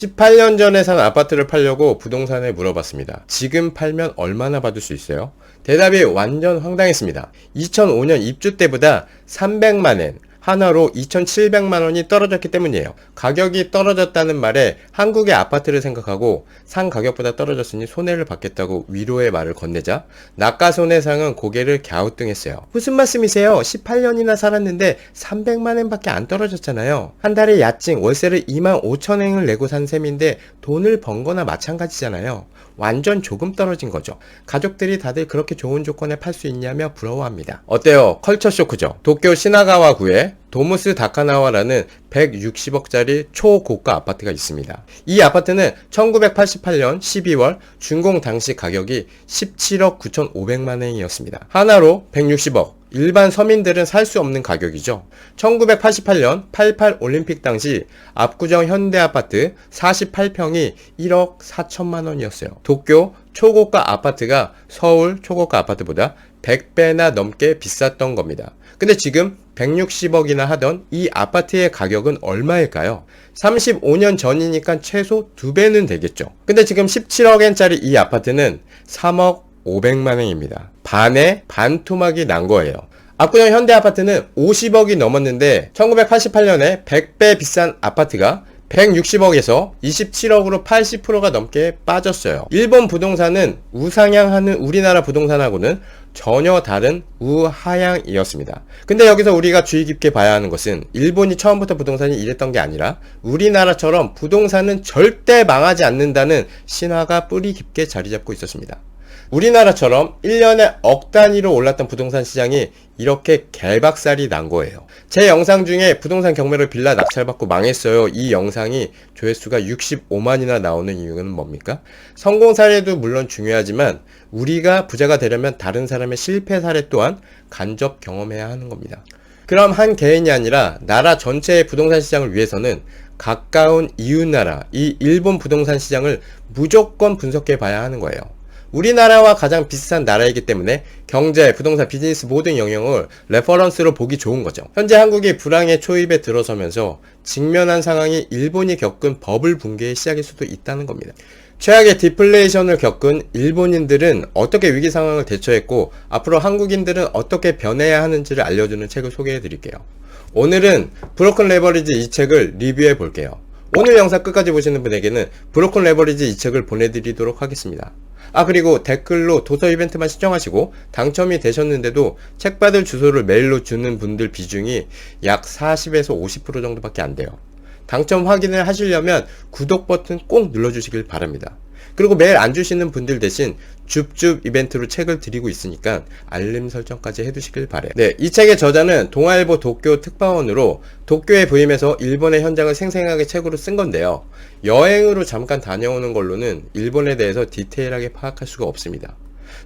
18년 전에 산 아파트를 팔려고 부동산에 물어봤습니다. 지금 팔면 얼마나 받을 수 있어요? 대답이 완전 황당했습니다. 2005년 입주 때보다 300만엔, 하나로 2,700만원이 떨어졌기 때문이에요. 가격이 떨어졌다는 말에 한국의 아파트를 생각하고 산 가격보다 떨어졌으니 손해를 받겠다고 위로의 말을 건네자 낙가손해상은 고개를 갸우뚱했어요. 무슨 말씀이세요? 18년이나 살았는데 300만엔 밖에 안 떨어졌잖아요. 한 달에 야증, 월세를 25,000엔을 내고 산 셈인데 돈을 번 거나 마찬가지잖아요. 완전 조금 떨어진 거죠. 가족들이 다들 그렇게 좋은 조건에 팔 수 있냐며 부러워합니다. 어때요? 컬처 쇼크죠. 도쿄 시나가와구에 도무스 다카나와라는 160억짜리 초고가 아파트가 있습니다. 이 아파트는 1988년 12월 준공 당시 가격이 17억 9,500만엔이었습니다. 하나로 160억. 일반 서민들은 살 수 없는 가격이죠. 1988년 88 올림픽 당시 압구정 현대아파트 48평이 1억 4천만 원이었어요. 도쿄 초고가 아파트가 서울 초고가 아파트보다 100배나 넘게 비쌌던 겁니다. 근데 지금 160억이나 하던 이 아파트의 가격은 얼마일까요? 35년 전이니까 최소 2배는 되겠죠. 근데 지금 17억엔짜리 이 아파트는 3억 500만원입니다. 반에 반토막이 난 거예요. 압구정 현대아파트는 50억이 넘었는데 1988년에 100배 비싼 아파트가 160억에서 27억으로 80%가 넘게 빠졌어요. 일본 부동산은 우상향하는 우리나라 부동산하고는 전혀 다른 우하향이었습니다. 근데 여기서 우리가 주의 깊게 봐야 하는 것은 일본이 처음부터 부동산이 이랬던 게 아니라 우리나라처럼 부동산은 절대 망하지 않는다는 신화가 뿌리 깊게 자리 잡고 있었습니다. 우리나라처럼 1년에 억 단위로 올랐던 부동산 시장이 이렇게 개박살이 난 거예요. 제 영상 중에 부동산 경매로 빌라 낙찰받고 망했어요. 이 영상이 조회수가 65만이나 나오는 이유는 뭡니까? 성공 사례도 물론 중요하지만 우리가 부자가 되려면 다른 사람의 실패 사례 또한 간접 경험해야 하는 겁니다. 그럼 한 개인이 아니라 나라 전체의 부동산 시장을 위해서는 가까운 이웃나라, 이 일본 부동산 시장을 무조건 분석해 봐야 하는 거예요. 우리나라와 가장 비슷한 나라이기 때문에 경제, 부동산, 비즈니스 모든 영역을 레퍼런스로 보기 좋은 거죠. 현재 한국이 불황의 초입에 들어서면서 직면한 상황이 일본이 겪은 버블 붕괴의 시작일 수도 있다는 겁니다. 최악의 디플레이션을 겪은 일본인들은 어떻게 위기 상황을 대처했고 앞으로 한국인들은 어떻게 변해야 하는지를 알려주는 책을 소개해 드릴게요. 오늘은 브로큰 레버리지 이 책을 리뷰해 볼게요. 오늘 영상 끝까지 보시는 분에게는 브로큰 레버리지 이 책을 보내드리도록 하겠습니다. 그리고 댓글로 도서 이벤트만 신청하시고 당첨이 되셨는데도 책 받을 주소를 메일로 주는 분들 비중이 약 40에서 50% 정도밖에 안 돼요. 당첨 확인을 하시려면 구독 버튼 꼭 눌러주시길 바랍니다. 그리고 메일 안 주시는 분들 대신 줍줍 이벤트로 책을 드리고 있으니까 알림 설정까지 해두시길 바래요. 네, 이 책의 저자는 동아일보 도쿄 특파원으로 도쿄에 부임해서 일본의 현장을 생생하게 책으로 쓴 건데요. 여행으로 잠깐 다녀오는 걸로는 일본에 대해서 디테일하게 파악할 수가 없습니다.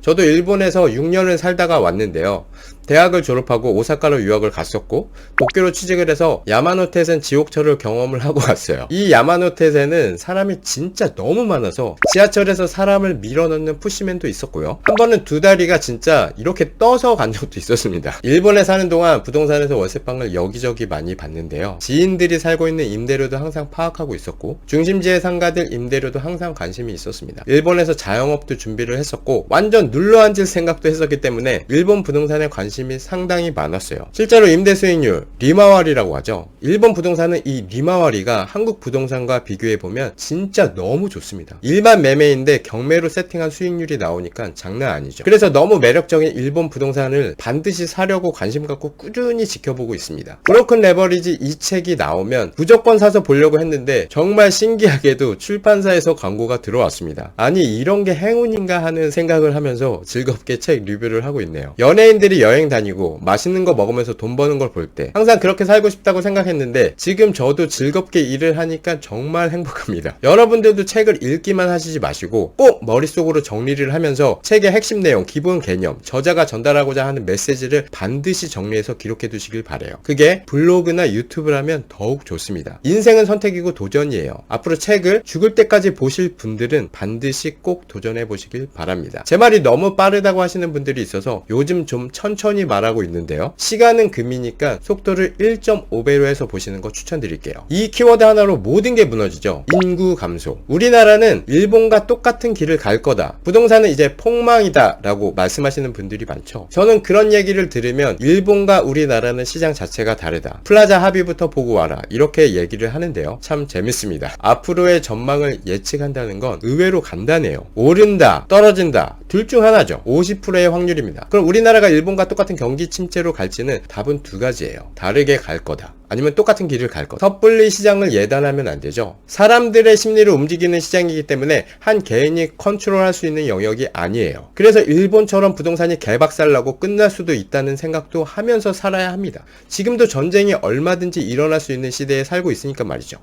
저도 일본에서 6년을 살다가 왔는데요. 대학을 졸업하고 오사카로 유학을 갔었고 도쿄로 취직을 해서 야마노테센 지옥철을 경험을 하고 왔어요. 이 야마노테센은 사람이 진짜 너무 많아서 지하철에서 사람을 밀어넣는 푸시맨도 있었고요. 한 번은 두 다리가 진짜 이렇게 떠서 간 적도 있었습니다. 일본에 사는 동안 부동산에서 월세방을 여기저기 많이 봤는데요. 지인들이 살고 있는 임대료도 항상 파악하고 있었고 중심지의 상가들 임대료도 항상 관심이 있었습니다. 일본에서 자영업도 준비를 했었고 완전 눌러앉을 생각도 했었기 때문에 일본 부동산에 관심이 상당히 많았어요. 실제로 임대 수익률, 리마와리라고 하죠. 일본 부동산은 이 리마와리가 한국 부동산과 비교해보면 진짜 너무 좋습니다. 일반 매매인데 경매로 세팅한 수익률이 나오니까 장난 아니죠. 그래서 너무 매력적인 일본 부동산을 반드시 사려고 관심 갖고 꾸준히 지켜보고 있습니다. 브로큰 레버리지 이 책이 나오면 무조건 사서 보려고 했는데 정말 신기하게도 출판사에서 광고가 들어왔습니다. 아니 이런 게 행운인가 하는 생각을 하면서 즐겁게 책 리뷰를 하고 있네요. 연예인들이 여행 다니고 맛있는 거 먹으면서 돈 버는 걸 볼 때 항상 그렇게 살고 싶다고 생각했는데 지금 저도 즐겁게 일을 하니까 정말 행복합니다. 여러분들도 책을 읽기만 하시지 마시고 꼭 머릿속으로 정리를 하면서 책의 핵심 내용, 기본 개념, 저자가 전달하고자 하는 메시지를 반드시 정리해서 기록해 두시길 바래요. 그게 블로그나 유튜브라면 더욱 좋습니다. 인생은 선택이고 도전이에요. 앞으로 책을 죽을 때까지 보실 분들은 반드시 꼭 도전해 보시길 바랍니다. 제 말이 너무 빠르다고 하시는 분들이 있어서 요즘 좀 천천히 뻔히 말하고 있는데요. 시간은 금이니까 속도를 1.5배로 해서 보시는 거 추천드릴게요. 이 키워드 하나로 모든 게 무너지죠. 인구 감소. 우리나라는 일본과 똑같은 길을 갈 거다. 부동산은 이제 폭망이다 라고 말씀하시는 분들이 많죠. 저는 그런 얘기를 들으면 일본과 우리나라는 시장 자체가 다르다. 플라자 합의부터 보고 와라. 이렇게 얘기를 하는데요. 참 재밌습니다. 앞으로의 전망을 예측한다는 건 의외로 간단해요. 오른다, 떨어진다. 둘 중 하나죠. 50%의 확률입니다. 그럼 우리나라가 일본과 똑같은 경기 침체로 갈지는 답은 두 가지예요. 다르게 갈 거다. 아니면 똑같은 길을 갈 거다. 섣불리 시장을 예단하면 안 되죠. 사람들의 심리를 움직이는 시장이기 때문에 한 개인이 컨트롤할 수 있는 영역이 아니에요. 그래서 일본처럼 부동산이 개박살나고 끝날 수도 있다는 생각도 하면서 살아야 합니다. 지금도 전쟁이 얼마든지 일어날 수 있는 시대에 살고 있으니까 말이죠.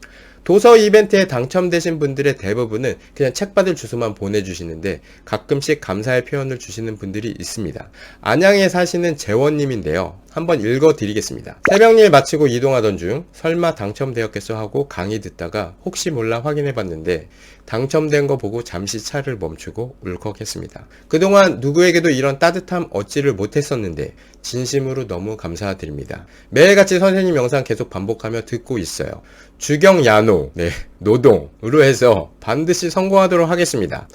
도서 이벤트에 당첨되신 분들의 대부분은 그냥 책 받을 주소만 보내주시는데 가끔씩 감사의 표현을 주시는 분들이 있습니다. 안양에 사시는 재원님인데요. 한번 읽어드리겠습니다. 새벽일 마치고 이동하던 중 설마 당첨되었겠어 하고 강의 듣다가 혹시 몰라 확인해봤는데 당첨된 거 보고 잠시 차를 멈추고 울컥했습니다. 그동안 누구에게도 이런 따뜻함 얻지를 못했었는데 진심으로 너무 감사드립니다. 매일같이 선생님 영상 계속 반복하며 듣고 있어요. 주경야노, 노동으로 해서 반드시 성공하도록 하겠습니다.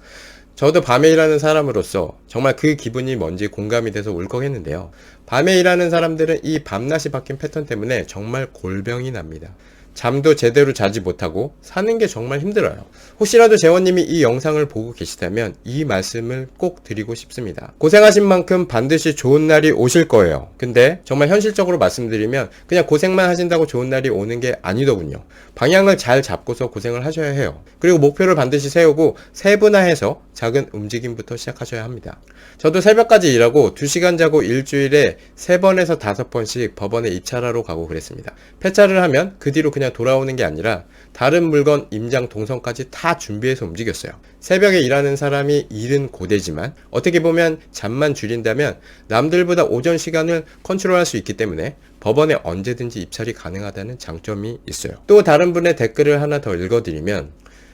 저도 밤에 일하는 사람으로서 정말 그 기분이 뭔지 공감이 돼서 울컥했는데요. 밤에 일하는 사람들은 이 밤낮이 바뀐 패턴 때문에 정말 골병이 납니다. 잠도 제대로 자지 못하고 사는 게 정말 힘들어요. 혹시라도 재원님이 이 영상을 보고 계시다면 이 말씀을 꼭 드리고 싶습니다. 고생하신 만큼 반드시 좋은 날이 오실 거예요. 근데 정말 현실적으로 말씀드리면 그냥 고생만 하신다고 좋은 날이 오는 게 아니더군요. 방향을 잘 잡고서 고생을 하셔야 해요. 그리고 목표를 반드시 세우고 세분화해서 작은 움직임부터 시작하셔야 합니다. 저도 새벽까지 일하고 2시간 자고 일주일에 3번에서 5번씩 법원에 입찰하러 가고 그랬습니다. 폐차를 하면 그 뒤로 그냥 돌아오는 게 아니라 다른 물건, 임장, 동선까지 다 준비해서 움직였어요. 새벽에 일하는 사람이 일은 고되지만 어떻게 보면 잠만 줄인다면 남들보다 오전 시간을 컨트롤할 수 있기 때문에 법원에 언제든지 입찰이 가능하다는 장점이 있어요. 또 다른 분의 댓글을 하나 더 읽어드리면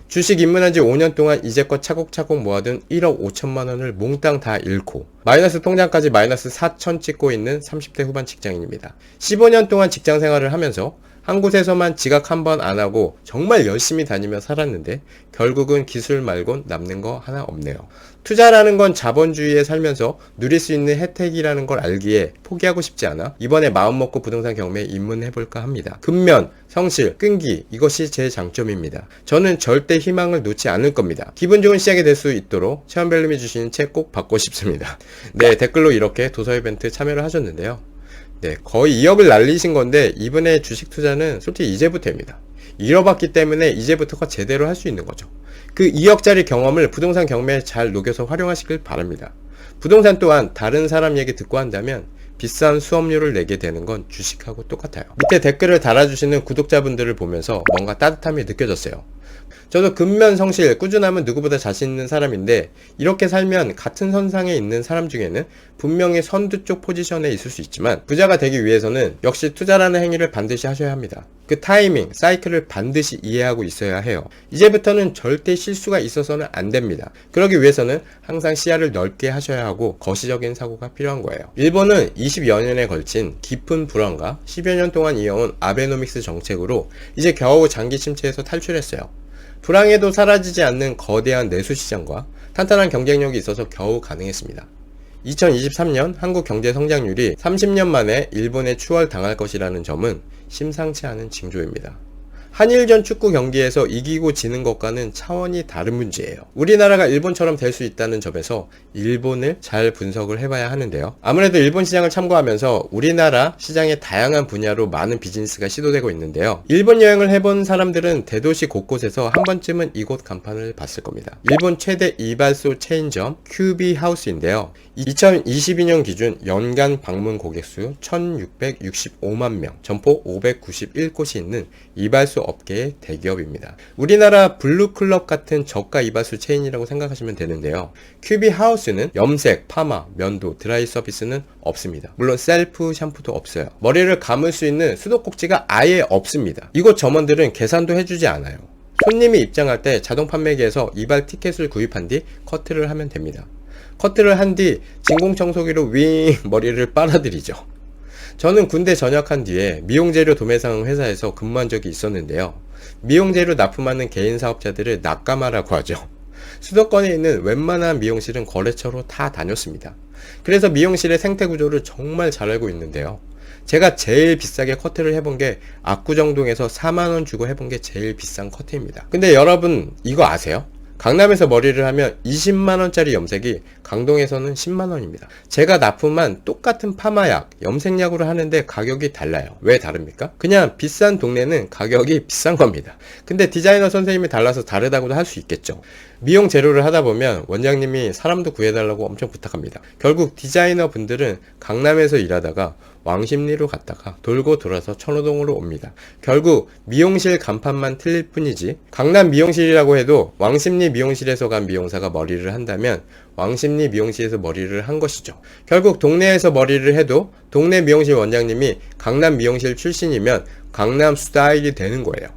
주식 입문한 지 5년 동안 이제껏 차곡차곡 모아둔 1억 5천만 원을 몽땅 다 잃고 마이너스 통장까지 마이너스 4천 찍고 있는 30대 후반 직장인입니다. 15년 동안 직장 생활을 하면서 한 곳에서만 지각 한 번 안 하고 정말 열심히 다니며 살았는데 결국은 기술 말곤 남는 거 하나 없네요. 투자라는 건 자본주의에 살면서 누릴 수 있는 혜택이라는 걸 알기에 포기하고 싶지 않아 이번에 마음먹고 부동산 경매에 입문해볼까 합니다. 근면, 성실, 끈기 이것이 제 장점입니다. 저는 절대 희망을 놓지 않을 겁니다. 기분 좋은 시작이 될 수 있도록 체험별님이 주신 책 꼭 받고 싶습니다. 네, 댓글로 이렇게 도서 이벤트 참여를 하셨는데요. 네, 거의 2억을 날리신 건데 이번에 주식 투자는 솔직히 이제부터입니다. 잃어봤기 때문에 이제부터가 제대로 할 수 있는 거죠. 그 2억짜리 경험을 부동산 경매에 잘 녹여서 활용하시길 바랍니다. 부동산 또한 다른 사람 얘기 듣고 한다면 비싼 수업료를 내게 되는 건 주식하고 똑같아요. 밑에 댓글을 달아주시는 구독자분들을 보면서 뭔가 따뜻함이 느껴졌어요. 저도 근면 성실, 꾸준함은 누구보다 자신 있는 사람인데 이렇게 살면 같은 선상에 있는 사람 중에는 분명히 선두 쪽 포지션에 있을 수 있지만 부자가 되기 위해서는 역시 투자라는 행위를 반드시 하셔야 합니다. 그 타이밍, 사이클을 반드시 이해하고 있어야 해요. 이제부터는 절대 실수가 있어서는 안 됩니다. 그러기 위해서는 항상 시야를 넓게 하셔야 하고 거시적인 사고가 필요한 거예요. 일본은 20여 년에 걸친 깊은 불안과 10여 년 동안 이어온 아베노믹스 정책으로 이제 겨우 장기 침체에서 탈출했어요. 불황에도 사라지지 않는 거대한 내수시장과 탄탄한 경쟁력이 있어서 겨우 가능했습니다. 2023년 한국 경제 성장률이 30년 만에 일본에 추월당할 것이라는 점은 심상치 않은 징조입니다. 한일전 축구 경기에서 이기고 지는 것과는 차원이 다른 문제예요. 우리나라가 일본처럼 될 수 있다는 점에서 일본을 잘 분석을 해봐야 하는데요. 아무래도 일본 시장을 참고하면서 우리나라 시장의 다양한 분야로 많은 비즈니스가 시도되고 있는데요. 일본 여행을 해본 사람들은 대도시 곳곳에서 한 번쯤은 이곳 간판을 봤을 겁니다. 일본 최대 이발소 체인점 큐비 하우스인데요. 2022년 기준 연간 방문 고객수 1665만 명, 점포 591곳이 있는 이발소 업계의 대기업입니다. 우리나라 블루클럽 같은 저가 이발소 체인이라고 생각하시면 되는데요. 큐비 하우스는 염색, 파마, 면도, 드라이 서비스는 없습니다. 물론 셀프 샴푸도 없어요. 머리를 감을 수 있는 수도꼭지가 아예 없습니다. 이곳 점원들은 계산도 해주지 않아요. 손님이 입장할 때 자동 판매기에서 이발 티켓을 구입한 뒤 커트를 하면 됩니다. 커트를 한 뒤 진공청소기로 윙 머리를 빨아들이죠. 저는 군대 전역한 뒤에 미용재료 도매상 회사에서 근무한 적이 있었는데요. 미용재료 납품하는 개인 사업자들을 낙가마라고 하죠. 수도권에 있는 웬만한 미용실은 거래처로 다 다녔습니다. 그래서 미용실의 생태 구조를 정말 잘 알고 있는데요. 제가 제일 비싸게 커트를 해본 게 압구정동에서 4만원 주고 해본 게 제일 비싼 커트입니다. 근데 여러분 이거 아세요? 강남에서 머리를 하면 20만원짜리 염색이 강동에서는 10만원입니다. 제가 납품한 똑같은 파마약, 염색약으로 하는데 가격이 달라요. 왜 다릅니까? 그냥 비싼 동네는 가격이 비싼 겁니다. 근데 디자이너 선생님이 달라서 다르다고도 할 수 있겠죠. 미용 재료를 하다 보면 원장님이 사람도 구해달라고 엄청 부탁합니다. 결국 디자이너 분들은 강남에서 일하다가 왕십리로 갔다가 돌고 돌아서 천호동으로 옵니다. 결국 미용실 간판만 틀릴 뿐이지 강남 미용실이라고 해도 왕십리 미용실에서 간 미용사가 머리를 한다면 왕십리 미용실에서 머리를 한 것이죠. 결국 동네에서 머리를 해도 동네 미용실 원장님이 강남 미용실 출신이면 강남 스타일이 되는 거예요.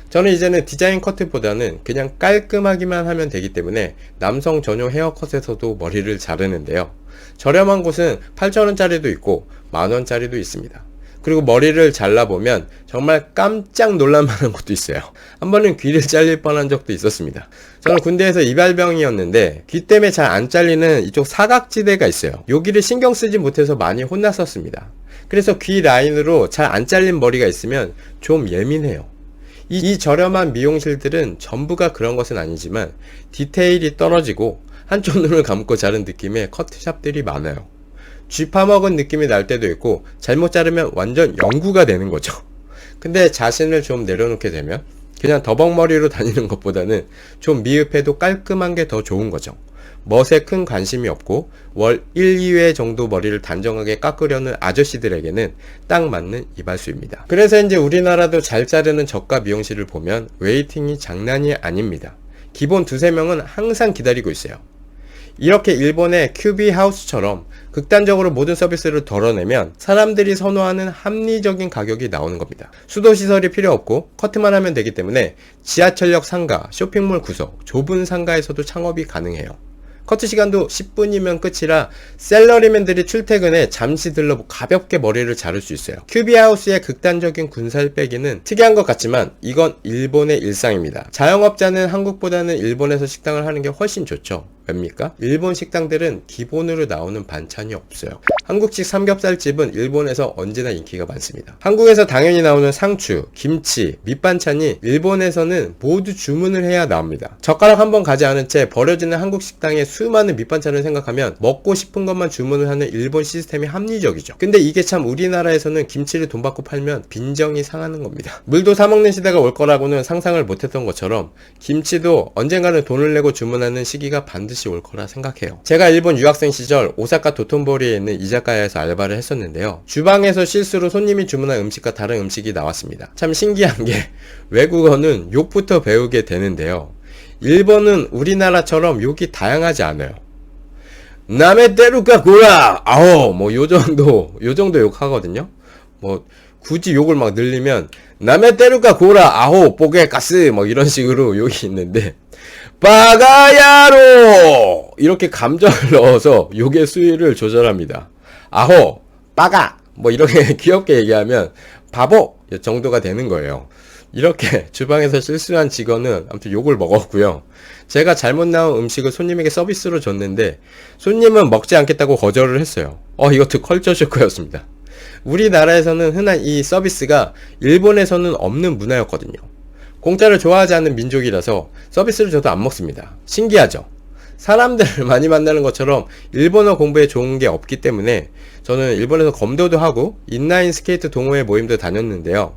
저는 이제는 디자인 커트보다는 그냥 깔끔하기만 하면 되기 때문에 남성 전용 헤어컷에서도 머리를 자르는데요. 저렴한 곳은 8,000원짜리도 있고 만원짜리도 있습니다. 그리고 머리를 잘라보면 정말 깜짝 놀랄만한 것도 있어요. 한 번은 귀를 잘릴 뻔한 적도 있었습니다. 저는 군대에서 이발병이었는데 귀 때문에 잘 안 잘리는 이쪽 사각지대가 있어요. 여기를 신경 쓰지 못해서 많이 혼났었습니다. 그래서 귀 라인으로 잘 안 잘린 머리가 있으면 좀 예민해요. 이 저렴한 미용실들은 전부가 그런 것은 아니지만 디테일이 떨어지고 한쪽 눈을 감고 자른 느낌의 커트샵들이 많아요. 쥐 파먹은 느낌이 날 때도 있고 잘못 자르면 완전 영구가 되는 거죠. 근데 자신을 좀 내려놓게 되면 그냥 더벅머리로 다니는 것보다는 좀 미흡해도 깔끔한 게 더 좋은 거죠. 멋에 큰 관심이 없고 월 1, 2회 정도 머리를 단정하게 깎으려는 아저씨들에게는 딱 맞는 이발소입니다. 그래서 이제 우리나라도 잘 자르는 저가 미용실을 보면 웨이팅이 장난이 아닙니다. 기본 2-3명은 항상 기다리고 있어요. 이렇게 일본의 큐비 하우스처럼 극단적으로 모든 서비스를 덜어내면 사람들이 선호하는 합리적인 가격이 나오는 겁니다. 수도시설이 필요 없고 커트만 하면 되기 때문에 지하철역 상가, 쇼핑몰 구석, 좁은 상가에서도 창업이 가능해요. 커트 시간도 10분이면 끝이라 셀러리맨들이 출퇴근에 잠시 들러 가볍게 머리를 자를 수 있어요. 큐비하우스의 극단적인 군살 빼기는 특이한 것 같지만 이건 일본의 일상입니다. 자영업자는 한국보다는 일본에서 식당을 하는 게 훨씬 좋죠. 왜입니까? 일본 식당들은 기본으로 나오는 반찬이 없어요. 한국식 삼겹살집은 일본에서 언제나 인기가 많습니다. 한국에서 당연히 나오는 상추, 김치, 밑반찬이 일본에서는 모두 주문을 해야 나옵니다. 젓가락 한 번 가지 않은 채 버려지는 한국 식당의 수많은 밑반찬을 생각하면 먹고 싶은 것만 주문을 하는 일본 시스템이 합리적이죠. 근데 이게 참 우리나라에서는 김치를 돈 받고 팔면 빈정이 상하는 겁니다. 물도 사먹는 시대가 올 거라고는 상상을 못했던 것처럼 김치도 언젠가는 돈을 내고 주문하는 시기가 반드시 올 거라 생각해요. 제가 일본 유학생 시절 오사카 도톤보리에 있는 이자카야에서 알바를 했었는데요. 주방에서 실수로 손님이 주문한 음식과 다른 음식이 나왔습니다. 참 신기한 게 외국어는 욕부터 배우게 되는데요. 일본은 우리나라처럼 욕이 다양하지 않아요. 남의 때루까 고라 아오 뭐 요정도 욕하거든요. 뭐 굳이 욕을 막 늘리면 남의 때루까 고라 아호 뽀개 가스 뭐 이런 식으로 욕이 있는데 빠가야로 이렇게 감정을 넣어서 욕의 수위를 조절합니다. 아호 빠가 뭐 이렇게 귀엽게 얘기하면 바보 정도가 되는 거예요. 이렇게 주방에서 실수한 직원은 아무튼 욕을 먹었고요. 제가 잘못 나온 음식을 손님에게 서비스로 줬는데 손님은 먹지 않겠다고 거절을 했어요. 이것도 컬처 쇼크였습니다. 우리나라에서는 흔한 이 서비스가 일본에서는 없는 문화였거든요. 공짜를 좋아하지 않는 민족이라서 서비스를 줘도 안 먹습니다. 신기하죠? 사람들을 많이 만나는 것처럼 일본어 공부에 좋은 게 없기 때문에 저는 일본에서 검도도 하고 인라인 스케이트 동호회 모임도 다녔는데요.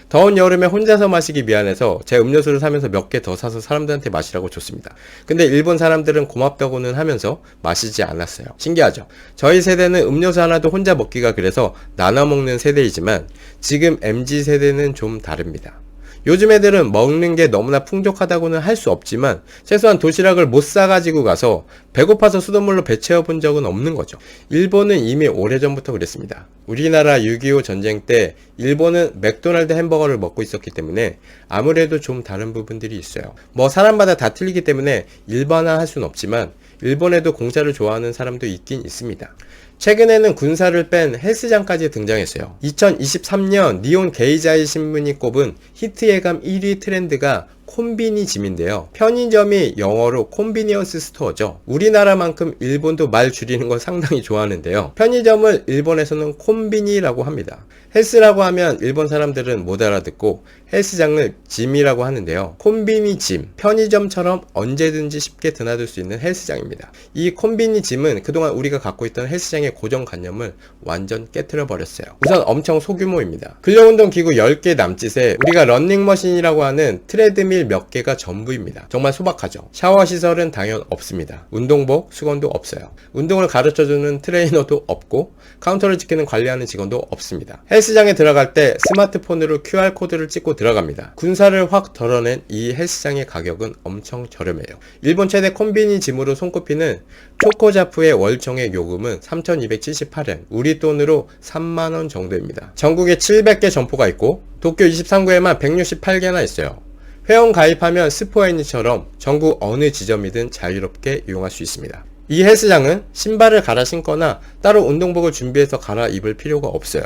더운 여름에 혼자서 마시기 미안해서 제 음료수를 사면서 몇 개 더 사서 사람들한테 마시라고 줬습니다. 근데 일본 사람들은 고맙다고는 하면서 마시지 않았어요. 신기하죠? 저희 세대는 음료수 하나도 혼자 먹기가 그래서 나눠 먹는 세대이지만 지금 MZ세대는 좀 다릅니다. 요즘 애들은 먹는 게 너무나 풍족하다고는 할 수 없지만 최소한 도시락을 못 사가지고 가서 배고파서 수돗물로 배 채워본 적은 없는 거죠. 일본은 이미 오래전부터 그랬습니다. 우리나라 6.25 전쟁 때 일본은 맥도날드 햄버거를 먹고 있었기 때문에 아무래도 좀 다른 부분들이 있어요. 뭐 사람마다 다 틀리기 때문에 일반화할 수는 없지만 일본에도 공짜를 좋아하는 사람도 있긴 있습니다. 최근에는 군사를 뺀 헬스장까지 등장했어요. 2023년 니온 게이자이 신문이 꼽은 히트 예감 1위 트렌드가 콤비니짐인데요. 편의점이 영어로 콤비니언스 스토어죠. 우리나라만큼 일본도 말 줄이는 걸 상당히 좋아하는데요. 편의점을 일본에서는 콤비니라고 합니다. 헬스라고 하면 일본 사람들은 못 알아듣고 헬스장을 짐이라고 하는데요. 콤비니 짐, 편의점처럼 언제든지 쉽게 드나들 수 있는 헬스장입니다. 이 콤비니 짐은 그동안 우리가 갖고 있던 헬스장의 고정관념을 완전 깨트려 버렸어요. 우선 엄청 소규모입니다. 근력운동 기구 10개 남짓에 우리가 런닝머신이라고 하는 트레드밀 몇 개가 전부입니다. 정말 소박하죠. 샤워 시설은 당연 없습니다. 운동복, 수건도 없어요. 운동을 가르쳐주는 트레이너도 없고 카운터를 지키는 관리하는 직원도 없습니다. 헬스장에 들어갈 때 스마트폰으로 QR코드를 찍고 들어갑니다. 군사를 확 덜어낸 이 헬스장의 가격은 엄청 저렴해요. 일본 최대 콤비니 짐으로 손꼽히는 초코자프의 월정액 요금은 3,278엔, 우리 돈으로 3만원 정도입니다. 전국에 700개 점포가 있고 도쿄 23구에만 168개나 있어요. 회원 가입하면 스포애니처럼 전국 어느 지점이든 자유롭게 이용할 수 있습니다. 이 헬스장은 신발을 갈아 신거나 따로 운동복을 준비해서 갈아 입을 필요가 없어요.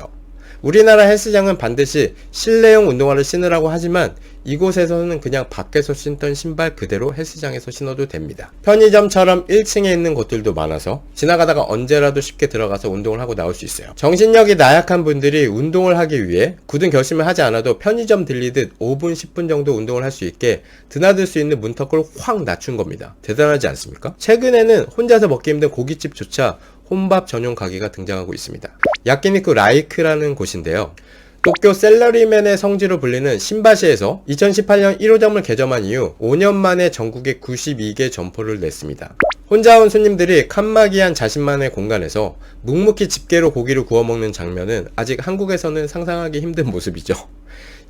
우리나라 헬스장은 반드시 실내용 운동화를 신으라고 하지만 이곳에서는 그냥 밖에서 신던 신발 그대로 헬스장에서 신어도 됩니다. 편의점처럼 1층에 있는 곳들도 많아서 지나가다가 언제라도 쉽게 들어가서 운동을 하고 나올 수 있어요. 정신력이 나약한 분들이 운동을 하기 위해 굳은 결심을 하지 않아도 편의점 들리듯 5분 10분 정도 운동을 할 수 있게 드나들 수 있는 문턱을 확 낮춘 겁니다. 대단하지 않습니까? 최근에는 혼자서 먹기 힘든 고깃집조차 혼밥 전용 가게가 등장하고 있습니다. 야끼니쿠 라이크라는 곳인데요. 도쿄 셀러리맨의 성지로 불리는 신바시에서 2018년 1호점을 개점한 이후 5년 만에 전국에 92개 점포를 냈습니다. 혼자 온 손님들이 칸막이한 자신만의 공간에서 묵묵히 집게로 고기를 구워 먹는 장면은 아직 한국에서는 상상하기 힘든 모습이죠.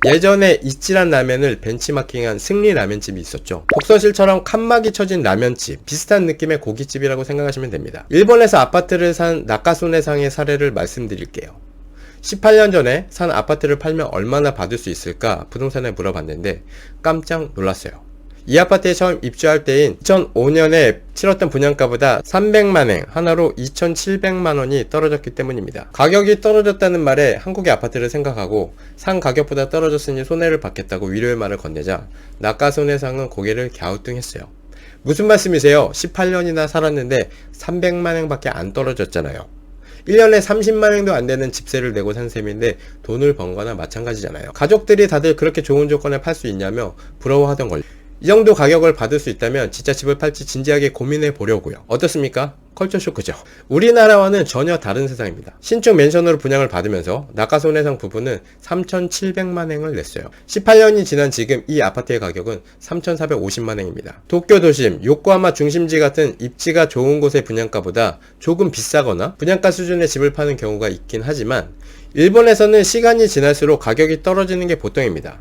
예전에 이치란 라면을 벤치마킹한 승리 라면집이 있었죠. 독서실처럼 칸막이 쳐진 라면집, 비슷한 느낌의 고깃집이라고 생각하시면 됩니다. 일본에서 아파트를 산 나카소네상의 사례를 말씀드릴게요. 18년 전에 산 아파트를 팔면 얼마나 받을 수 있을까 부동산에 물어봤는데 깜짝 놀랐어요. 이 아파트에 처음 입주할 때인 2005년에 치렀던 분양가보다 300만엔, 하나로 2,700만원이 떨어졌기 때문입니다. 가격이 떨어졌다는 말에 한국의 아파트를 생각하고 산 가격보다 떨어졌으니 손해를 받겠다고 위로의 말을 건네자 나카소네상은 고개를 갸우뚱했어요. 무슨 말씀이세요? 18년이나 살았는데 300만엔 밖에 안 떨어졌잖아요. 1년에 30만원도 안 되는 집세를 내고 산 셈인데 돈을 번 거나 마찬가지잖아요. 가족들이 다들 그렇게 좋은 조건에 팔 수 있냐며 부러워하던 걸요. 이 정도 가격을 받을 수 있다면 진짜 집을 팔지 진지하게 고민해 보려고요. 어떻습니까? 컬처 쇼크죠. 우리나라와는 전혀 다른 세상입니다. 신축 맨션으로 분양을 받으면서 나카소네상 부부는 3,700만엔을 냈어요. 18년이 지난 지금 이 아파트의 가격은 3,450만엔입니다. 도쿄 도심, 요코하마 중심지 같은 입지가 좋은 곳의 분양가보다 조금 비싸거나 분양가 수준의 집을 파는 경우가 있긴 하지만 일본에서는 시간이 지날수록 가격이 떨어지는 게 보통입니다.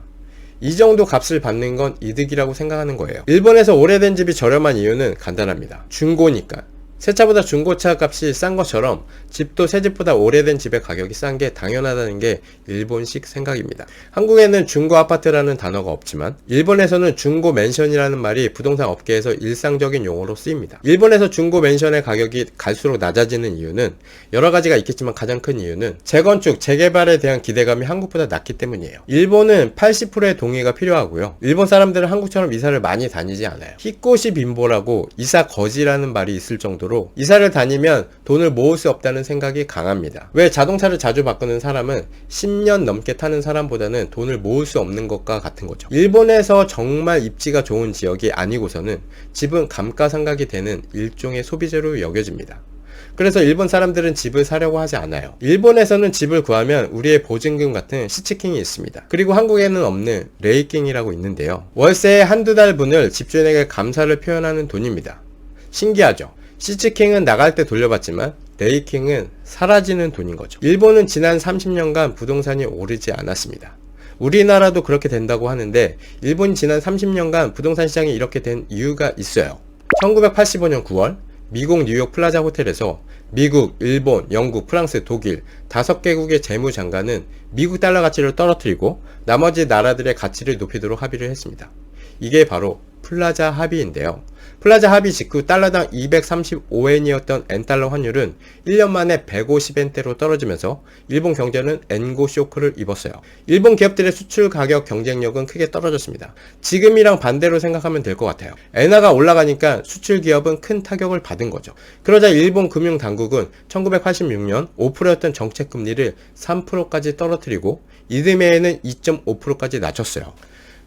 이 정도 값을 받는 건 이득이라고 생각하는 거예요. 일본에서 오래된 집이 저렴한 이유는 간단합니다. 중고니까. 새 차보다 중고차 값이 싼 것처럼 집도 새 집보다 오래된 집의 가격이 싼 게 당연하다는 게 일본식 생각입니다. 한국에는 중고 아파트라는 단어가 없지만 일본에서는 중고 맨션이라는 말이 부동산 업계에서 일상적인 용어로 쓰입니다. 일본에서 중고 맨션의 가격이 갈수록 낮아지는 이유는 여러 가지가 있겠지만 가장 큰 이유는 재건축, 재개발에 대한 기대감이 한국보다 낮기 때문이에요. 일본은 80%의 동의가 필요하고요. 일본 사람들은 한국처럼 이사를 많이 다니지 않아요. 히코시 빈보라고 이사 거지라는 말이 있을 정도로 이사를 다니면 돈을 모을 수 없다는 생각이 강합니다. 왜 자동차를 자주 바꾸는 사람은 10년 넘게 타는 사람보다는 돈을 모을 수 없는 것과 같은 거죠. 일본에서 정말 입지가 좋은 지역이 아니고서는 집은 감가상각이 되는 일종의 소비재로 여겨집니다. 그래서 일본 사람들은 집을 사려고 하지 않아요. 일본에서는 집을 구하면 우리의 보증금 같은 시치킹이 있습니다. 그리고 한국에는 없는 레이킹이라고 있는데요. 월세의 한두 달분을 집주인에게 감사를 표현하는 돈입니다. 신기하죠? 시치킹은 나갈 때 돌려받지만 레이킹은 사라지는 돈인 거죠. 일본은 지난 30년간 부동산이 오르지 않았습니다. 우리나라도 그렇게 된다고 하는데 일본이 지난 30년간 부동산 시장이 이렇게 된 이유가 있어요. 1985년 9월 미국 뉴욕 플라자 호텔에서 미국, 일본, 영국, 프랑스, 독일 5개국의 재무장관은 미국 달러 가치를 떨어뜨리고 나머지 나라들의 가치를 높이도록 합의를 했습니다. 이게 바로 플라자 합의인데요. 플라자 합의 직후 달러당 235엔이었던 엔달러 환율은 1년 만에 150엔대로 떨어지면서 일본 경제는 엔고 쇼크를 입었어요. 일본 기업들의 수출 가격 경쟁력은 크게 떨어졌습니다. 지금이랑 반대로 생각하면 될 것 같아요. 엔화가 올라가니까 수출 기업은 큰 타격을 받은 거죠. 그러자 일본 금융당국은 1986년 5%였던 정책 금리를 3%까지 떨어뜨리고 이듬해에는 2.5%까지 낮췄어요.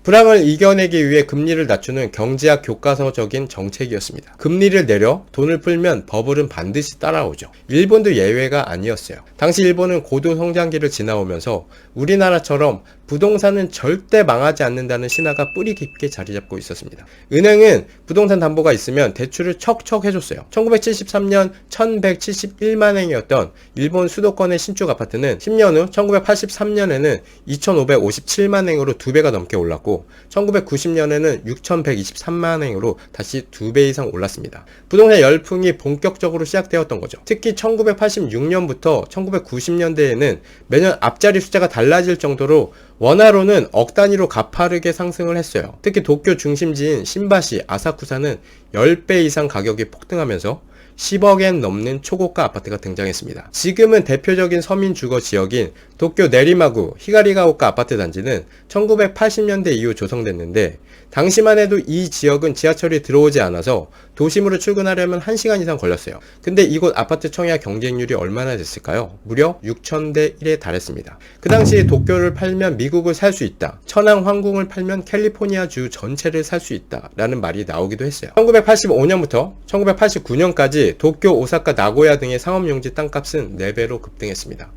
불황을 이겨내기 위해 금리를 낮추는 경제학 교과서적인 정책이었습니다. 금리를 내려 돈을 풀면 버블은 반드시 따라오죠. 일본도 예외가 아니었어요. 당시 일본은 고도 성장기를 지나오면서 우리나라처럼 부동산은 절대 망하지 않는다는 신화가 뿌리 깊게 자리 잡고 있었습니다. 은행은 부동산 담보가 있으면 대출을 척척 해줬어요. 1973년 1171만엔이었던 일본 수도권의 신축 아파트는 10년 후 1983년에는 2557만엔으로 2배가 넘게 올랐고 1990년에는 6123만엔으로 다시 2배 이상 올랐습니다. 부동산 열풍이 본격적으로 시작되었던 거죠. 특히 1986년부터 1990년대에는 매년 앞자리 숫자가 달라질 정도로 원화로는 억 단위로 가파르게 상승을 했어요. 특히 도쿄 중심지인 신바시, 아사쿠사는 10배 이상 가격이 폭등하면서 10억엔 넘는 초고가 아파트가 등장했습니다. 지금은 대표적인 서민 주거 지역인 도쿄 내리마구 히가리가오카 아파트 단지는 1980년대 이후 조성됐는데 당시만 해도 이 지역은 지하철이 들어오지 않아서 도심으로 출근하려면 1시간 이상 걸렸어요. 근데 이곳 아파트 청약 경쟁률이 얼마나 됐을까요? 무려 6000대 1에 달했습니다. 그 당시 도쿄를 팔면 미국을 살 수 있다. 천황 황궁을 팔면 캘리포니아 주 전체를 살 수 있다. 라는 말이 나오기도 했어요. 1985년부터 1989년까지 도쿄, 오사카, 나고야 등의 상업용지 땅값은 4배로 급등했습니다.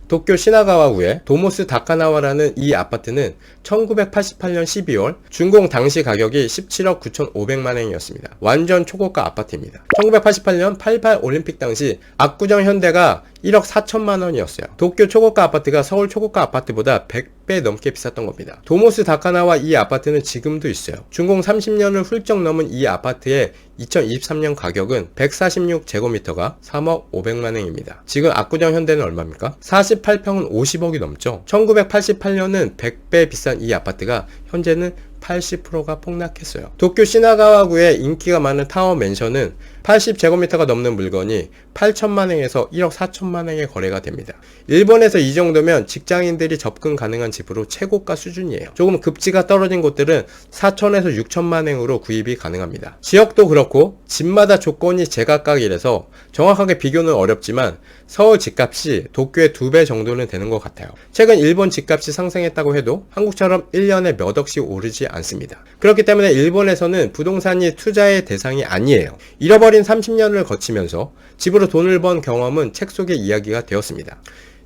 도쿄 시나가와구의 도모스 다카나와라는 이 아파트는 1988년 12월 준공 당시 가격이 17억 9,500만엔이었습니다. 완전 초고가 아파트입니다. 1988년 88 올림픽 당시 압구정 현대가 1억 4천만 원이었어요. 도쿄 초고가 아파트가 서울 초고가 아파트보다 100배 넘게 비쌌던 겁니다. 도모스 다카나와 이 아파트는 지금도 있어요. 준공 30년을 훌쩍 넘은 이 아파트의 2023년 가격은 146제곱미터가 3억 500만원입니다. 지금 압구정 현대는 얼마입니까? 48평은 50억이 넘죠. 1988년은 100배 비싼 이 아파트가 현재는 80%가 폭락했어요. 도쿄 시나가와구의 인기가 많은 타워 맨션은 80제곱미터가 넘는 물건이 8천만엔에서 1억 4천만엔에 거래가 됩니다. 일본에서 이 정도면 직장인들이 접근 가능한 집으로 최고가 수준이에요. 조금 급지가 떨어진 곳들은 4천에서 6천만엔으로 구입이 가능합니다. 지역도 그렇고 집마다 조건이 제각각이라서 정확하게 비교는 어렵지만 서울 집값이 도쿄의 2배 정도는 되는 것 같아요. 최근 일본 집값이 상승했다고 해도 한국처럼 1년에 몇 억씩 오르지 않습니다. 그렇기 때문에 일본에서는 부동산이 투자의 대상이 아니에요. 잃어버린 30년을 거치면서 집으로 돈을 번 경험은 책 속의 이야기가 되었습니다.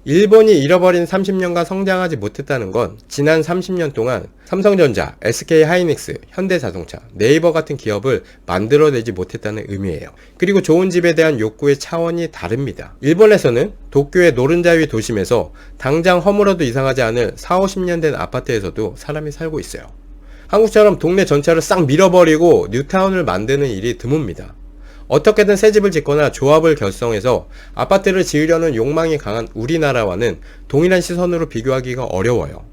일본이 잃어버린 30년간 성장하지 못했다는 건 지난 30년 동안 삼성전자, SK하이닉스, 현대자동차, 네이버 같은 기업을 만들어내지 못했다는 의미예요. 그리고 좋은 집에 대한 욕구의 차원이 다릅니다. 일본에서는 도쿄의 노른자위 도심에서 당장 허물어도 이상하지 않을 4, 50년 된 아파트에서도 사람이 살고 있어요. 한국처럼 동네 전체를 싹 밀어버리고 뉴타운을 만드는 일이 드뭅니다. 어떻게든 새 집을 짓거나 조합을 결성해서 아파트를 지으려는 욕망이 강한 우리나라와는 동일한 시선으로 비교하기가 어려워요.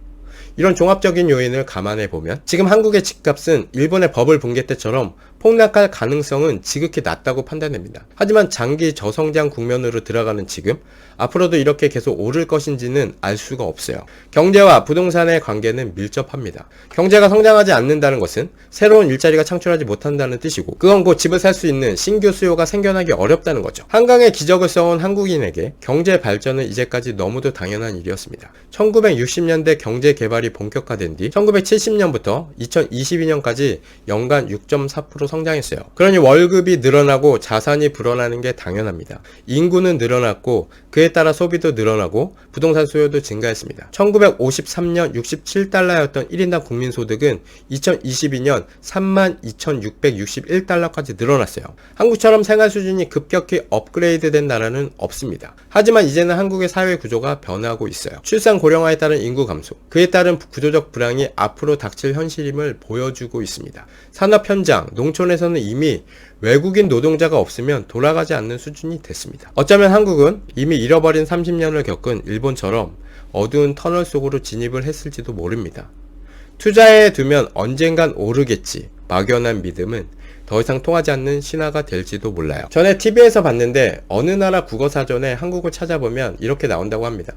이런 종합적인 요인을 감안해 보면 지금 한국의 집값은 일본의 버블 붕괴 때처럼 폭락할 가능성은 지극히 낮다고 판단됩니다. 하지만 장기 저성장 국면으로 들어가는 지금 앞으로도 이렇게 계속 오를 것인지는 알 수가 없어요. 경제와 부동산의 관계는 밀접합니다. 경제가 성장하지 않는다는 것은 새로운 일자리가 창출하지 못한다는 뜻이고 그건 곧 집을 살 수 있는 신규 수요가 생겨나기 어렵다는 거죠. 한강의 기적을 써온 한국인에게 경제 발전은 이제까지 너무도 당연한 일이었습니다. 1960년대 경제 개발이 본격화된 뒤 1970년부터 2022년까지 연간 6.4% 성장했어요. 그러니 월급이 늘어나고 자산이 불어나는 게 당연합니다. 인구는 늘어났고 그에 따라 소비도 늘어나고 부동산 수요도 증가했습니다. 1953년 67달러였던 1인당 국민소득은 2022년 32,661달러까지 늘어났어요. 한국처럼 생활 수준이 급격히 업그레이드된 나라는 없습니다. 하지만 이제는 한국의 사회 구조가 변하고 있어요. 출산 고령화에 따른 인구 감소, 그에 따른 구조적 불황이 앞으로 닥칠 현실임을 보여주고 있습니다. 산업 현장, 농촌에서는 이미 외국인 노동자가 없으면 돌아가지 않는 수준이 됐습니다. 어쩌면 한국은 이미 잃어버린 30년을 겪은 일본처럼 어두운 터널 속으로 진입을 했을지도 모릅니다. 투자해 두면 언젠간 오르겠지 막연한 믿음은 더 이상 통하지 않는 신화가 될지도 몰라요. 전에 TV에서 봤는데 어느 나라 국어사전에 한국을 찾아보면 이렇게 나온다고 합니다.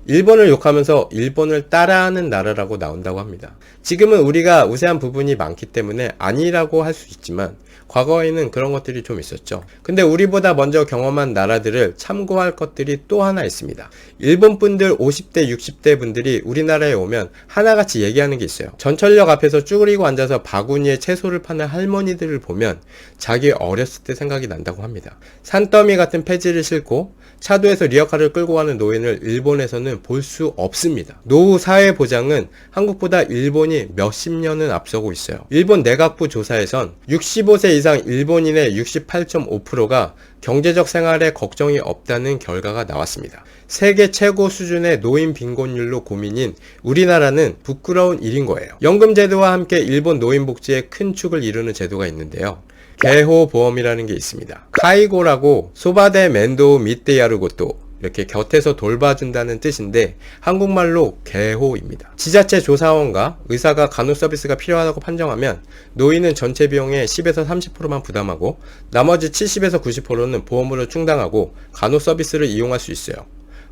일본을 욕하면서 일본을 따라하는 나라라고 나온다고 합니다. 지금은 우리가 우세한 부분이 많기 때문에 아니라고 할 수 있지만 과거에는 그런 것들이 좀 있었죠. 근데 우리보다 먼저 경험한 나라들을 참고할 것들이 또 하나 있습니다. 일본 분들 50대 60대 분들이 우리나라에 오면 하나같이 얘기하는 게 있어요. 전철역 앞에서 쭈그리고 앉아서 바구니에 채소를 파는 할머니들을 보면 자기 어렸을 때 생각이 난다고 합니다. 산더미 같은 폐지를 싣고 차도에서 리어카를 끌고 가는 노인을 일본에서는 볼 수 없습니다. 노후 사회 보장은 한국보다 일본이 몇십 년은 앞서고 있어요. 일본 내각부 조사에선 65세 이상 일본인의 68.5%가 경제적 생활에 걱정이 없다는 결과가 나왔습니다. 세계 최고 수준의 노인 빈곤율로 고민인 우리나라는 부끄러운 일인 거예요. 연금제도와 함께 일본 노인 복지의 큰 축을 이루는 제도가 있는데요. 개호보험이라는 게 있습니다. 카이고라고 소바데 멘도 밑에 야르고또 이렇게 곁에서 돌봐준다는 뜻인데 한국말로 개호입니다. 지자체 조사원과 의사가 간호 서비스가 필요하다고 판정하면 노인은 전체 비용의 10에서 30%만 부담하고 나머지 70에서 90%는 보험으로 충당하고 간호 서비스를 이용할 수 있어요.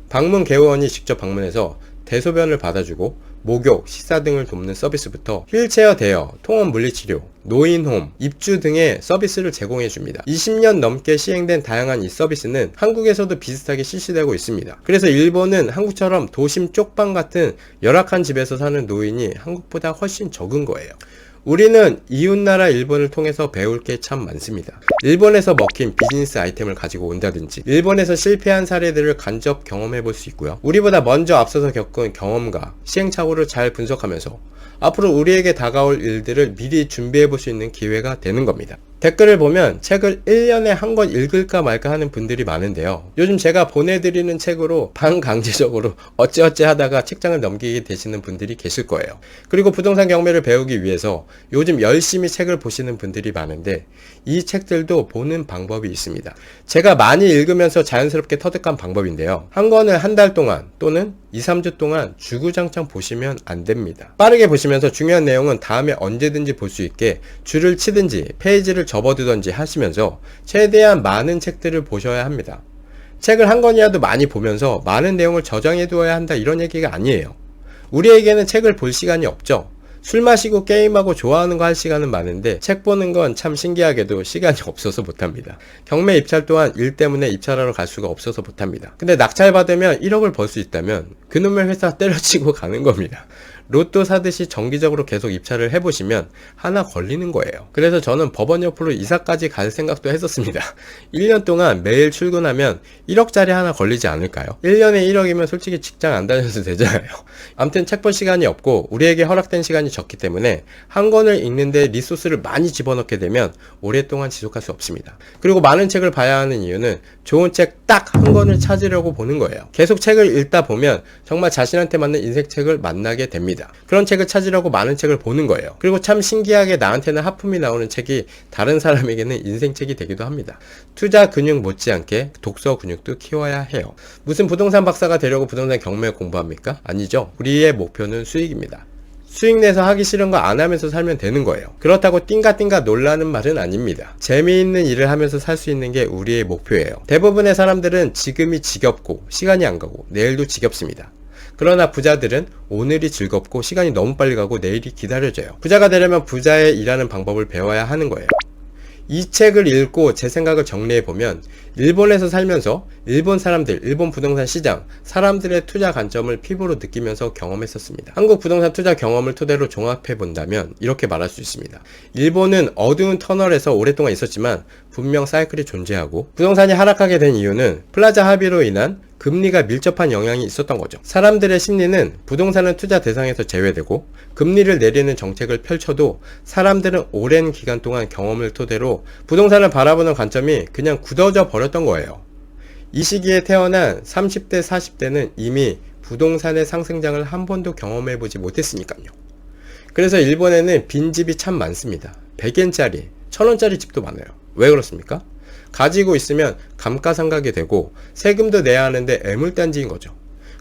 방문 개호원이 직접 방문해서 대소변을 받아주고 목욕, 식사 등을 돕는 서비스부터 휠체어 대여, 통원 물리치료, 노인홈, 입주 등의 서비스를 제공해줍니다. 20년 넘게 시행된 다양한 이 서비스는 한국에서도 비슷하게 실시되고 있습니다. 그래서 일본은 한국처럼 도심 쪽방 같은 열악한 집에서 사는 노인이 한국보다 훨씬 적은 거예요. 우리는 이웃나라 일본을 통해서 배울 게 참 많습니다. 일본에서 먹힌 비즈니스 아이템을 가지고 온다든지 일본에서 실패한 사례들을 간접 경험해 볼 수 있고요. 우리보다 먼저 앞서서 겪은 경험과 시행착오를 잘 분석하면서 앞으로 우리에게 다가올 일들을 미리 준비해 볼 수 있는 기회가 되는 겁니다. 댓글을 보면 책을 1년에 한 권 읽을까 말까 하는 분들이 많은데요. 요즘 제가 보내드리는 책으로 반강제적으로 어찌어찌 하다가 책장을 넘기게 되시는 분들이 계실 거예요. 그리고 부동산 경매를 배우기 위해서 요즘 열심히 책을 보시는 분들이 많은데 이 책들도 보는 방법이 있습니다. 제가 많이 읽으면서 자연스럽게 터득한 방법인데요. 한 권을 한 달 동안 또는 2, 3주 동안 주구장창 보시면 안 됩니다. 빠르게 보시면서 중요한 내용은 다음에 언제든지 볼 수 있게 줄을 치든지 페이지를 접어두든지 하시면서 최대한 많은 책들을 보셔야 합니다. 책을 한 권이라도 많이 보면서 많은 내용을 저장해 두어야 한다 이런 얘기가 아니에요. 우리에게는 책을 볼 시간이 없죠. 술 마시고 게임하고 좋아하는 거 할 시간은 많은데 책 보는 건 참 신기하게도 시간이 없어서 못합니다. 경매 입찰 또한 일 때문에 입찰하러 갈 수가 없어서 못합니다. 근데 낙찰 받으면 1억을 벌 수 있다면 그놈의 회사 때려치고 가는 겁니다. 로또 사듯이 정기적으로 계속 입찰을 해보시면 하나 걸리는 거예요. 그래서 저는 법원 옆으로 이사까지 갈 생각도 했었습니다. 1년 동안 매일 출근하면 1억짜리 하나 걸리지 않을까요? 1년에 1억이면 솔직히 직장 안 다녀도 되잖아요. 아무튼 책 볼 시간이 없고 우리에게 허락된 시간이 적기 때문에 한 권을 읽는데 리소스를 많이 집어넣게 되면 오랫동안 지속할 수 없습니다. 그리고 많은 책을 봐야 하는 이유는 좋은 책 딱 한 권을 찾으려고 보는 거예요. 계속 책을 읽다 보면 정말 자신한테 맞는 인생책을 만나게 됩니다. 그런 책을 찾으려고 많은 책을 보는 거예요. 그리고 참 신기하게 나한테는 하품이 나오는 책이 다른 사람에게는 인생책이 되기도 합니다. 투자 근육 못지않게 독서 근육도 키워야 해요. 무슨 부동산 박사가 되려고 부동산 경매 공부합니까? 아니죠. 우리의 목표는 수익입니다. 수익 내서 하기 싫은 거 안 하면서 살면 되는 거예요. 그렇다고 띵가띵가 놀라는 말은 아닙니다. 재미있는 일을 하면서 살 수 있는 게 우리의 목표예요. 대부분의 사람들은 지금이 지겹고 시간이 안 가고 내일도 지겹습니다. 그러나 부자들은 오늘이 즐겁고 시간이 너무 빨리 가고 내일이 기다려져요. 부자가 되려면 부자의 일하는 방법을 배워야 하는 거예요. 이 책을 읽고 제 생각을 정리해보면 일본에서 살면서 일본 사람들, 일본 부동산 시장, 사람들의 투자 관점을 피부로 느끼면서 경험했었습니다. 한국 부동산 투자 경험을 토대로 종합해본다면 이렇게 말할 수 있습니다. 일본은 어두운 터널에서 오랫동안 있었지만 분명 사이클이 존재하고 부동산이 하락하게 된 이유는 플라자 합의로 인한 금리가 밀접한 영향이 있었던 거죠. 사람들의 심리는 부동산은 투자 대상에서 제외되고 금리를 내리는 정책을 펼쳐도 사람들은 오랜 기간 동안 경험을 토대로 부동산을 바라보는 관점이 그냥 굳어져 버렸던 거예요. 이 시기에 태어난 30대, 40대는 이미 부동산의 상승장을 한 번도 경험해보지 못했으니까요. 그래서 일본에는 빈집이 참 많습니다. 100엔짜리, 1000원짜리 집도 많아요. 왜 그렇습니까? 가지고 있으면 감가상각이 되고 세금도 내야 하는데 애물단지인 거죠.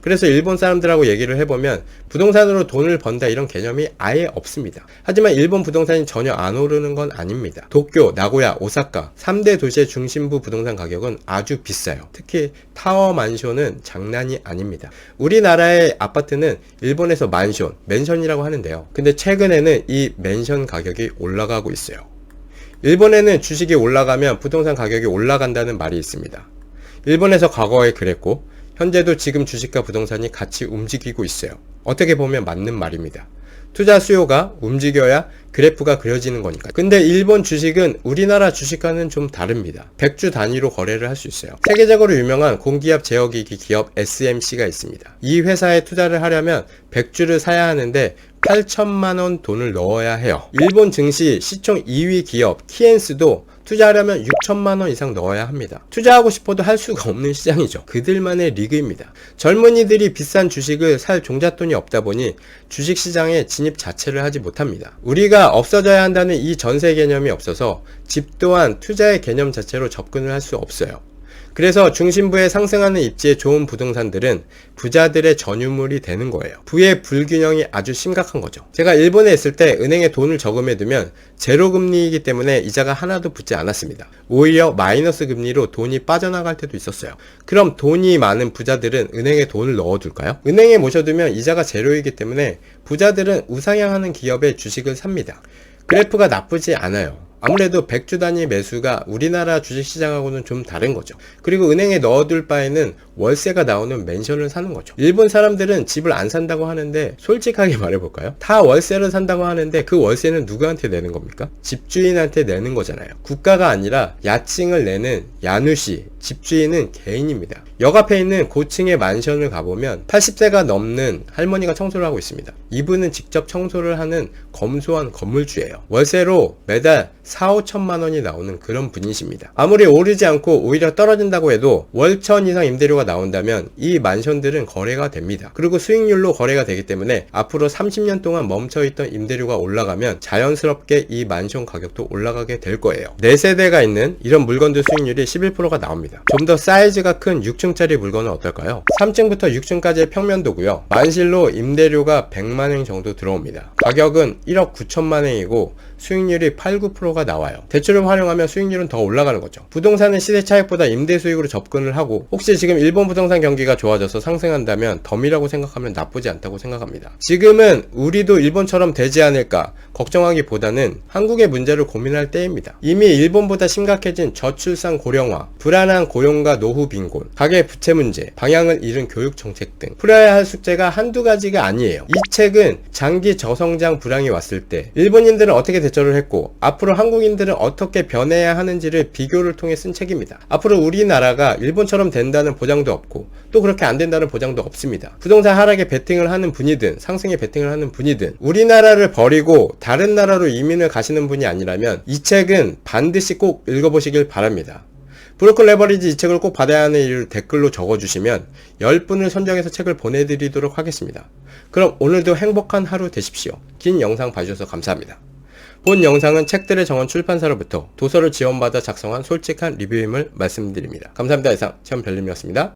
그래서 일본 사람들하고 얘기를 해보면 부동산으로 돈을 번다 이런 개념이 아예 없습니다. 하지만 일본 부동산이 전혀 안 오르는 건 아닙니다. 도쿄, 나고야, 오사카 3대 도시의 중심부 부동산 가격은 아주 비싸요. 특히 타워 만션은 장난이 아닙니다. 우리나라의 아파트는 일본에서 맨션이라고 하는데요. 근데 최근에는 이 맨션 가격이 올라가고 있어요. 일본에는 주식이 올라가면 부동산 가격이 올라간다는 말이 있습니다. 일본에서 과거에 그랬고 현재도 지금 주식과 부동산이 같이 움직이고 있어요. 어떻게 보면 맞는 말입니다. 투자 수요가 움직여야 그래프가 그려지는 거니까. 근데 일본 주식은 우리나라 주식과는 좀 다릅니다. 100주 단위로 거래를 할 수 있어요. 세계적으로 유명한 공기업 제어기기 기업 SMC가 있습니다. 이 회사에 투자를 하려면 100주를 사야 하는데 8천만원 돈을 넣어야 해요. 일본 증시 시총 2위 기업 키엔스도 투자하려면 6천만원 이상 넣어야 합니다. 투자하고 싶어도 할 수가 없는 시장이죠. 그들만의 리그입니다. 젊은이들이 비싼 주식을 살 종잣돈이 없다 보니 주식시장에 진입 자체를 하지 못합니다. 우리가 없어져야 한다는 이 전세 개념이 없어서 집 또한 투자의 개념 자체로 접근을 할 수 없어요. 그래서 중심부에 상승하는 입지의 좋은 부동산들은 부자들의 전유물이 되는 거예요. 부의 불균형이 아주 심각한 거죠. 제가 일본에 있을 때 은행에 돈을 저금해 두면 제로 금리이기 때문에 이자가 하나도 붙지 않았습니다. 오히려 마이너스 금리로 돈이 빠져나갈 때도 있었어요. 그럼 돈이 많은 부자들은 은행에 돈을 넣어둘까요? 은행에 모셔두면 이자가 제로이기 때문에 부자들은 우상향하는 기업의 주식을 삽니다. 그래프가 나쁘지 않아요. 아무래도 100주 단위 매수가 우리나라 주식시장하고는 좀 다른 거죠. 그리고 은행에 넣어둘 바에는 월세가 나오는 맨션을 사는 거죠. 일본 사람들은 집을 안 산다고 하는데 솔직하게 말해볼까요? 다 월세를 산다고 하는데 그 월세는 누구한테 내는 겁니까? 집주인한테 내는 거잖아요. 국가가 아니라 야칭을 내는 야누시, 집주인은 개인입니다. 역 앞에 있는 고층의 만션을 가보면 80세가 넘는 할머니가 청소를 하고 있습니다. 이분은 직접 청소를 하는 검소한 건물주예요. 월세로 매달 4, 5천만 원이 나오는 그런 분이십니다. 아무리 오르지 않고 오히려 떨어진다고 해도 월천 이상 임대료가 나온다면 이 만션들은 거래가 됩니다. 그리고 수익률로 거래가 되기 때문에 앞으로 30년 동안 멈춰있던 임대료가 올라가면 자연스럽게 이 만션 가격도 올라가게 될 거예요. 4세대가 있는 이런 물건들 수익률이 11%가 나옵니다. 좀 더 사이즈가 큰 6층짜리 물건은 어떨까요? 3층부터 6층까지의 평면도고요. 만실로 임대료가 100만엔 정도 들어옵니다. 가격은 1억 9천만엔이고 수익률이 8, 9%가 나와요. 대출을 활용하면 수익률은 더 올라가는 거죠. 부동산은 시세 차익보다 임대 수익으로 접근을 하고 혹시 지금 일본 부동산 경기가 좋아져서 상승한다면 덤이라고 생각하면 나쁘지 않다고 생각합니다. 지금은 우리도 일본처럼 되지 않을까 걱정하기보다는 한국의 문제를 고민할 때입니다. 이미 일본보다 심각해진 저출산 고령화, 불안한 고용과 노후 빈곤, 가계 부채 문제, 방향을 잃은 교육 정책 등 풀어야 할 숙제가 한두 가지가 아니에요. 이 책은 장기 저성장 불황이 왔을 때 일본인들은 어떻게 대처를 했고 앞으로 한국인들은 어떻게 변해야 하는지를 비교를 통해 쓴 책입니다. 앞으로 우리나라가 일본처럼 된다는 보장도 없고 또 그렇게 안 된다는 보장도 없습니다. 부동산 하락에 베팅을 하는 분이든 상승에 베팅을 하는 분이든 우리나라를 버리고 다른 나라로 이민을 가시는 분이 아니라면 이 책은 반드시 꼭 읽어보시길 바랍니다. 브로큰 레버리지 이 책을 꼭 받아야 하는 이유를 댓글로 적어주시면 10분을 선정해서 책을 보내드리도록 하겠습니다. 그럼 오늘도 행복한 하루 되십시오. 긴 영상 봐주셔서 감사합니다. 본 영상은 책들의 정원 출판사로부터 도서를 지원받아 작성한 솔직한 리뷰임을 말씀드립니다. 감사합니다. 이상 최현별님이었습니다.